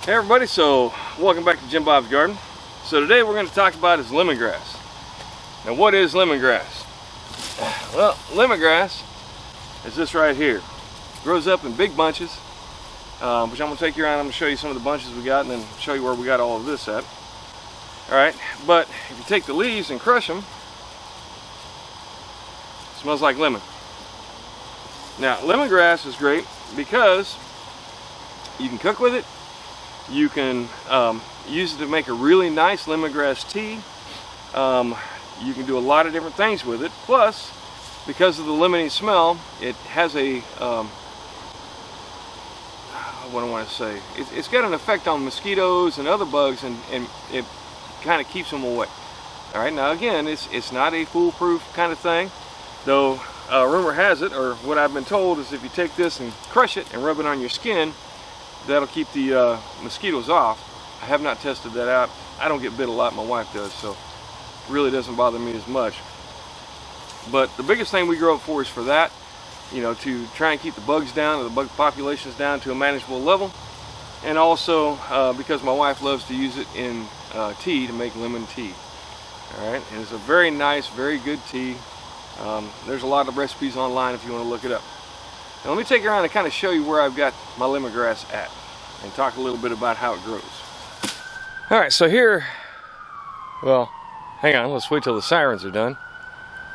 Hey everybody, so welcome back to Jim Bob's Garden. So today we're going to talk about is lemongrass. Now what is lemongrass? Well, lemongrass is this right here. It grows up in big bunches, which I'm going to take you around. I'm going to show you some of the bunches we got and then show you where we got all of this at. Alright, but if you take the leaves and crush them, it smells like lemon. Now lemongrass is great because you can cook with it. You can use it to make a really nice lemongrass tea. You can do a lot of different things with it. Plus, because of the lemony smell, it has a, what do I want to say? It's got an effect on mosquitoes and other bugs, and it kind of keeps them away. All right, now again, it's not a foolproof kind of thing, though rumor has it, or what I've been told, is if you take this and crush it and rub it on your skin, that'll keep the mosquitoes off. I have not tested that out. I don't get bit a lot, my wife does, so it really doesn't bother me as much. But the biggest thing we grow it for is for that, you know, to try and keep the bugs down, or the bug populations down to a manageable level. And also because my wife loves to use it in tea, to make lemon tea. Alright, and it's a very nice, very good tea. There's a lot of recipes online if you want to look it up. Now let me take you around and kind of show you where I've got my lemongrass at, and talk a little bit about how it grows. Alright, so here, well, hang on, let's wait till the sirens are done.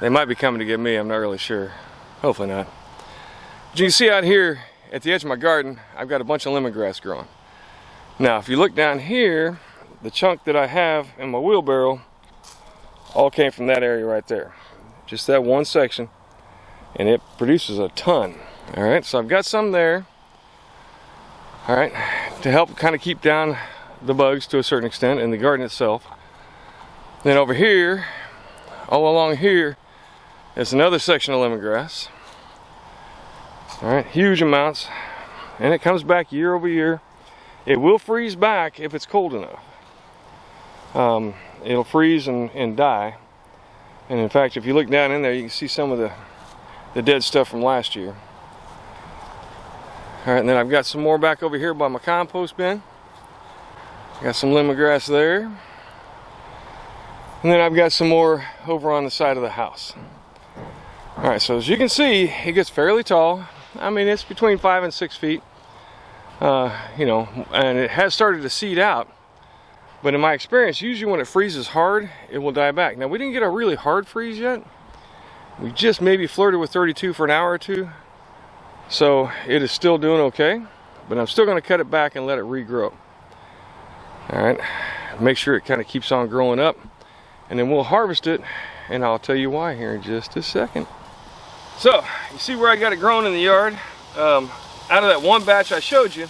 They might be coming to get me, I'm not really sure. Hopefully not. But you can see out here at the edge of my garden, I've got a bunch of lemongrass growing. Now if you look down here, the chunk that I have in my wheelbarrow all came from that area right there. Just that one section, and it produces a ton. Alright, so I've got some there, alright, to help kind of keep down the bugs to a certain extent in the garden itself. Then over here, all along here, is another section of lemongrass. Alright, huge amounts, and it comes back year over year. It will freeze back if it's cold enough. It'll freeze and die. And in fact, if you look down in there, you can see some of the dead stuff from last year. Alright, and then I've got some more back over here by my compost bin. Got some lemongrass there. And then I've got some more over on the side of the house. Alright, so as you can see, it gets fairly tall. I mean, it's between 5 and 6 feet. You know, and it has started to seed out. But in my experience, usually when it freezes hard, it will die back. Now, we didn't get a really hard freeze yet. We just maybe flirted with 32 for an hour or two. So it is still doing okay, but I'm still going to cut it back and let it regrow. Alright, make sure it kind of keeps on growing up, and then we'll harvest it, and I'll tell you why here in just a second. So, you see where I got it growing in the yard? Out of that one batch I showed you,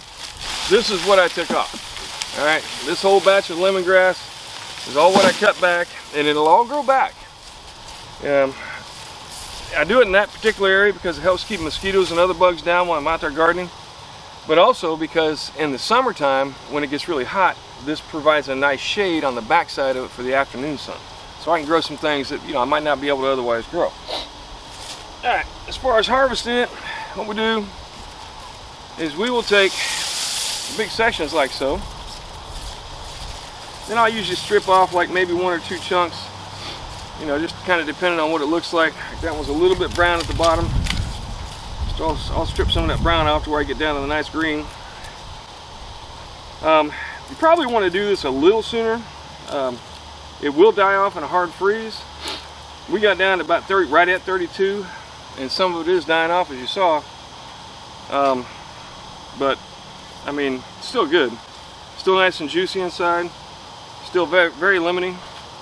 this is what I took off. Alright, this whole batch of lemongrass is all what I cut back, and it'll all grow back. I do it in that particular area because it helps keep mosquitoes and other bugs down while I'm out there gardening, but also because in the summertime when it gets really hot, this provides a nice shade on the backside of it for the afternoon sun, so I can grow some things that, you know, I might not be able to otherwise grow. Alright, as far as harvesting it, what we do is we will take big sections like so, then I'll usually strip off like maybe 1 or 2 chunks. You know, just kind of depending on what it looks like. That one's a little bit brown at the bottom. So I'll strip some of that brown off to where I get down to the nice green. You probably want to do this a little sooner. It will die off in a hard freeze. We got down to about 30, right at 32, and some of it is dying off as you saw. But I mean, still good. Still nice and juicy inside. Still very, very lemony.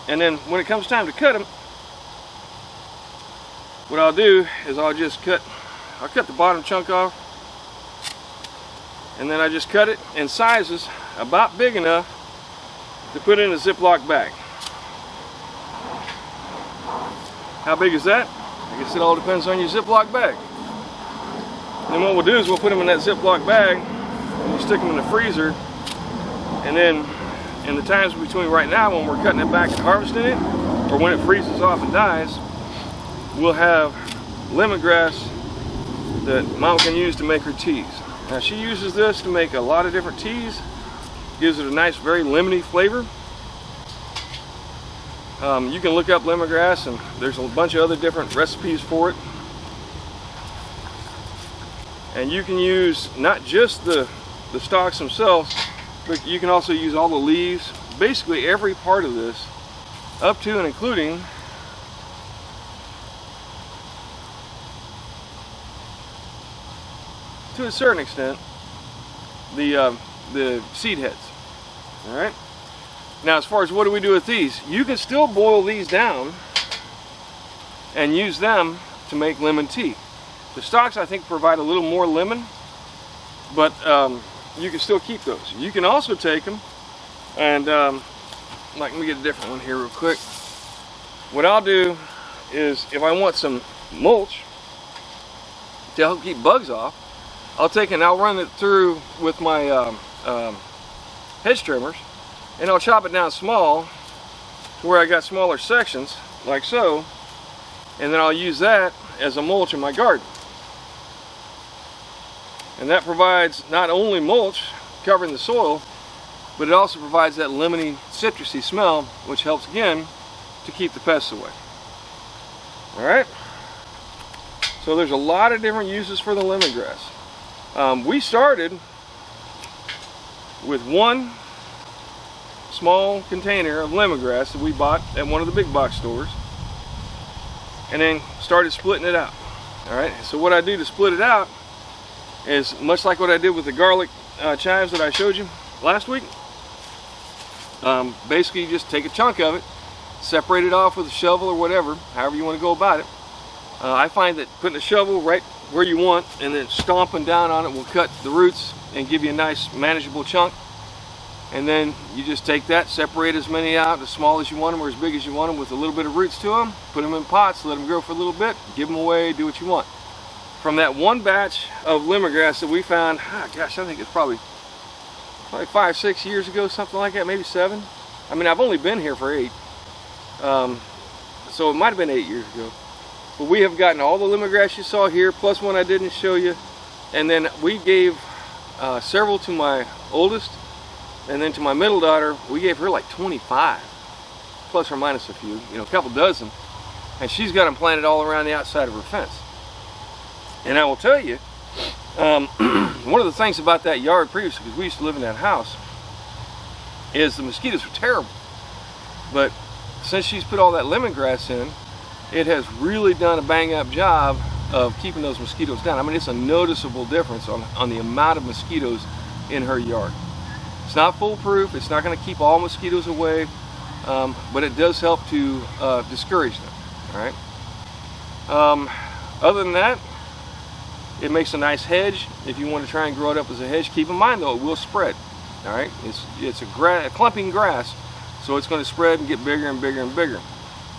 And then when it comes time to cut them, what I'll do is I'll cut the bottom chunk off, and then I just cut it in sizes about big enough to put in a Ziploc bag. How big is that? I guess it all depends on your Ziploc bag. And then what we'll do is we'll put them in that Ziploc bag, and we'll stick them in the freezer, and then in the times between right now when we're cutting it back and harvesting it, or when it freezes off and dies, we'll have lemongrass that Mom can use to make her teas. Now she uses this to make a lot of different teas. Gives it a nice, very lemony flavor. You can look up lemongrass, and there's a bunch of other different recipes for it. And you can use not just the stalks themselves, but you can also use all the leaves, basically every part of this, up to and including to a certain extent the seed heads. All right. Now, as far as what do we do with these, you can still boil these down and use them to make lemon tea. The stalks, I think, provide a little more lemon, but you can still keep those. You can also take them and let me get a different one here real quick. What I'll do is, if I want some mulch to help keep bugs off, I'll take and I'll run it through with my hedge trimmers, and I'll chop it down small to where I got smaller sections like so, and then I'll use that as a mulch in my garden. And that provides not only mulch covering the soil, but it also provides that lemony, citrusy smell, which helps again to keep the pests away. All right. So there's a lot of different uses for the lemongrass. We started with one small container of lemongrass that we bought at one of the big box stores, and then started splitting it out. All right. So what I do to split it out is much like what I did with the garlic chives that I showed you last week. Basically, you just take a chunk of it, separate it off with a shovel or whatever, however you want to go about it. I find that putting a shovel right where you want and then stomping down on it will cut the roots and give you a nice manageable chunk. And then you just take that, separate as many out, as small as you want them or as big as you want them, with a little bit of roots to them, put them in pots, let them grow for a little bit, give them away, do what you want. From that one batch of lemongrass that we found, gosh, I think it's probably 5, 6 years ago, something like that, maybe 7. I mean, I've only been here for 8. So it might have been 8 years ago. But we have gotten all the lemongrass you saw here, plus one I didn't show you. And then we gave several to my oldest, and then to my middle daughter, we gave her like 25, plus or minus a few, a couple dozen. And she's got them planted all around the outside of her fence. And I will tell you, one of the things about that yard previously, because we used to live in that house, is the mosquitoes were terrible. But since she's put all that lemongrass in, it has really done a bang-up job of keeping those mosquitoes down. I mean, it's a noticeable difference on the amount of mosquitoes in her yard. It's not foolproof. It's not going to keep all mosquitoes away, but it does help to discourage them. All right. Other than that, it makes a nice hedge. If you want to try and grow it up as a hedge, keep in mind though, it will spread. All right. It's a clumping grass, so it's going to spread and get bigger and bigger and bigger.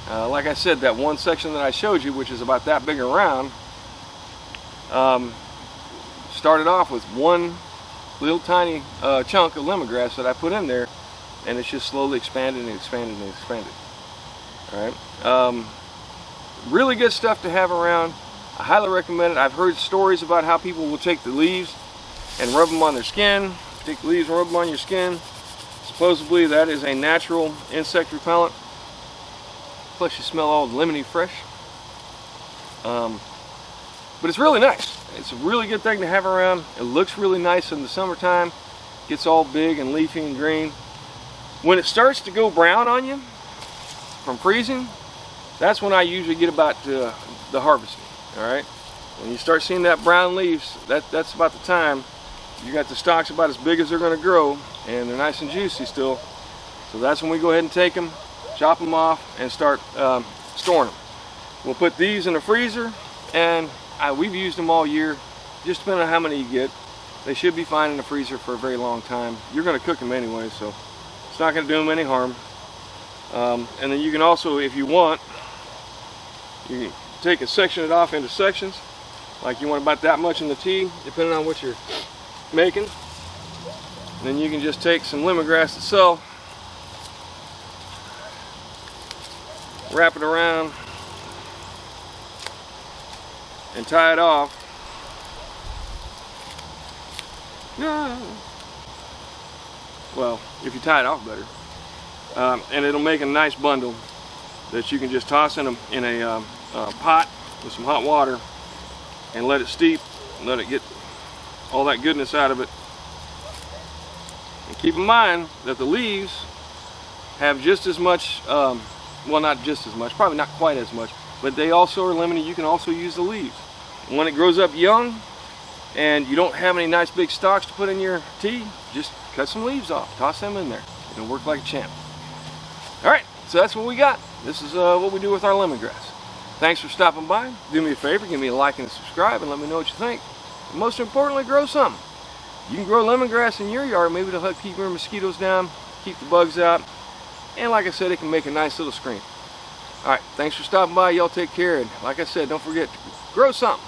Like I said, that one section that I showed you, which is about that big around, started off with one little tiny chunk of lemongrass that I put in there, and it's just slowly expanded and expanded and expanded. All right. Really good stuff to have around. I highly recommend it. I've heard stories about how people will take the leaves and rub them on their skin. Take the leaves and rub them on your skin. Supposedly that is a natural insect repellent. Plus you smell all lemony fresh. But it's really nice. It's a really good thing to have around. It looks really nice in the summertime. Gets all big and leafy and green. When it starts to go brown on you from freezing, that's when I usually get about the harvesting. All right. When you start seeing that brown leaves, that's about the time. You got the stalks about as big as they're going to grow, and they're nice and juicy still. So that's when we go ahead and take them, chop them off, and start storing them. We'll put these in the freezer, and we've used them all year. Just depending on how many you get, they should be fine in the freezer for a very long time. You're going to cook them anyway, so it's not going to do them any harm. And then you can also, if you want, you can take and section it off into sections. Like you want about that much in the tea, depending on what you're making. And then you can just take some lemongrass itself, wrap it around, and tie it off. Well, if you tie it off better. And it'll make a nice bundle that you can just toss in a pot with some hot water and let it steep, let it get all that goodness out of it. And keep in mind that the leaves have just as much, well, not just as much, probably not quite as much, but they also are limited. You can also use the leaves. And when it grows up young and you don't have any nice big stalks to put in your tea, just cut some leaves off, toss them in there. It'll work like a champ. All right, so that's what we got. This is what we do with our lemongrass. Thanks for stopping by. Do me a favor, give me a like and a subscribe, and let me know what you think. And most importantly, grow something. You can grow lemongrass in your yard, maybe to help keep your mosquitoes down, keep the bugs out, and like I said, it can make a nice little screen. All right, thanks for stopping by. Y'all take care, and like I said, don't forget to grow something.